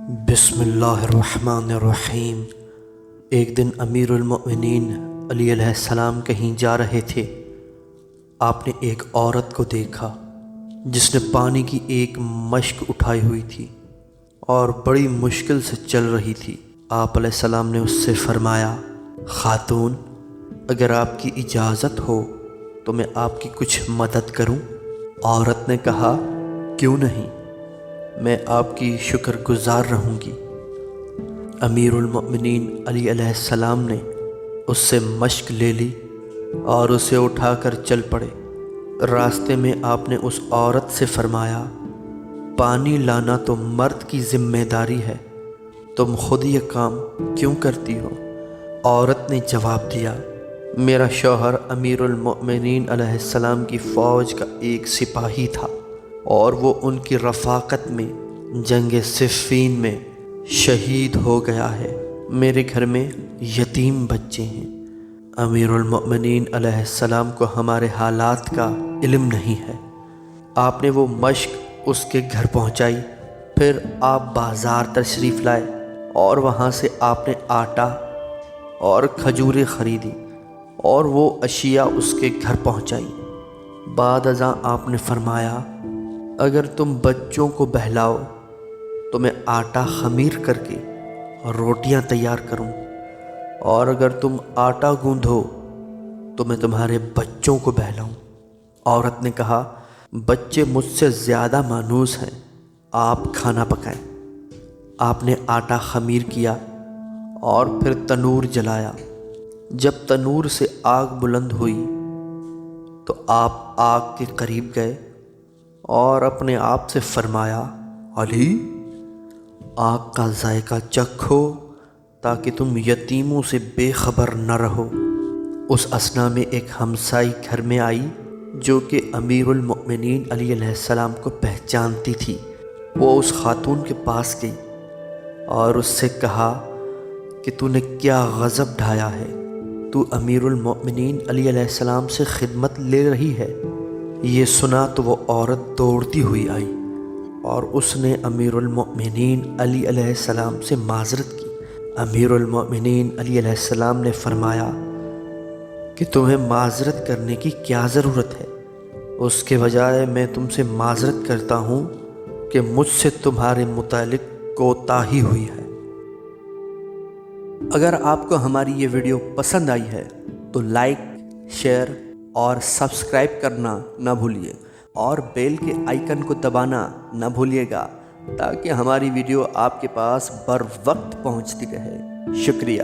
بسم اللہ الرحمن الرحیم۔ ایک دن امیر المؤمنین علی علیہ السلام کہیں جا رہے تھے۔ آپ نے ایک عورت کو دیکھا جس نے پانی کی ایک مشک اٹھائی ہوئی تھی اور بڑی مشکل سے چل رہی تھی۔ آپ علیہ السلام نے اس سے فرمایا، خاتون، اگر آپ کی اجازت ہو تو میں آپ کی کچھ مدد کروں؟ عورت نے کہا، کیوں نہیں، میں آپ کی شکر گزار رہوں گی۔ امیر المؤمنین علی علیہ السلام نے اس سے مشک لے لی اور اسے اٹھا کر چل پڑے۔ راستے میں آپ نے اس عورت سے فرمایا، پانی لانا تو مرد کی ذمہ داری ہے، تم خود یہ کام کیوں کرتی ہو؟ عورت نے جواب دیا، میرا شوہر امیر المؤمنین علیہ السلام کی فوج کا ایک سپاہی تھا اور وہ ان کی رفاقت میں جنگ صفین میں شہید ہو گیا ہے۔ میرے گھر میں یتیم بچے ہیں۔ امیر المؤمنین علیہ السلام کو ہمارے حالات کا علم نہیں ہے۔ آپ نے وہ مشک اس کے گھر پہنچائی، پھر آپ بازار تشریف لائے اور وہاں سے آپ نے آٹا اور کھجوریں خریدی اور وہ اشیاء اس کے گھر پہنچائی۔ بعد ازاں آپ نے فرمایا، اگر تم بچوں کو بہلاؤ تو میں آٹا خمیر کر کے روٹیاں تیار کروں، اور اگر تم آٹا گوندھو تو میں تمہارے بچوں کو بہلاؤں۔ عورت نے کہا، بچے مجھ سے زیادہ مانوس ہیں، آپ کھانا پکائیں۔ آپ نے آٹا خمیر کیا اور پھر تنور جلایا۔ جب تنور سے آگ بلند ہوئی تو آپ آگ کے قریب گئے اور اپنے آپ سے فرمایا، علی، آگ کا ذائقہ چکھو تاکہ تم یتیموں سے بے خبر نہ رہو۔ اس اثنا میں ایک ہمسائی گھر میں آئی جو کہ امیر المؤمنین علی علیہ السلام کو پہچانتی تھی۔ وہ اس خاتون کے پاس گئی اور اس سے کہا کہ تو نے کیا غضب ڈھایا ہے، تو امیر المؤمنین علی علیہ السلام سے خدمت لے رہی ہے۔ یہ سنا تو وہ عورت دوڑتی ہوئی آئی اور اس نے امیر المؤمنین علی علیہ السلام سے معذرت کی۔ امیر المؤمنین علی علیہ السلام نے فرمایا کہ تمہیں معذرت کرنے کی کیا ضرورت ہے، اس کے بجائے میں تم سے معذرت کرتا ہوں کہ مجھ سے تمہارے متعلق کوتاہی ہوئی ہے۔ اگر آپ کو ہماری یہ ویڈیو پسند آئی ہے تو لائک، شیئر اور سبسکرائب کرنا نہ بھولیے اور بیل کے آئیکن کو دبانا نہ بھولیے گا تاکہ ہماری ویڈیو آپ کے پاس بر وقت پہنچتی رہے۔ شکریہ۔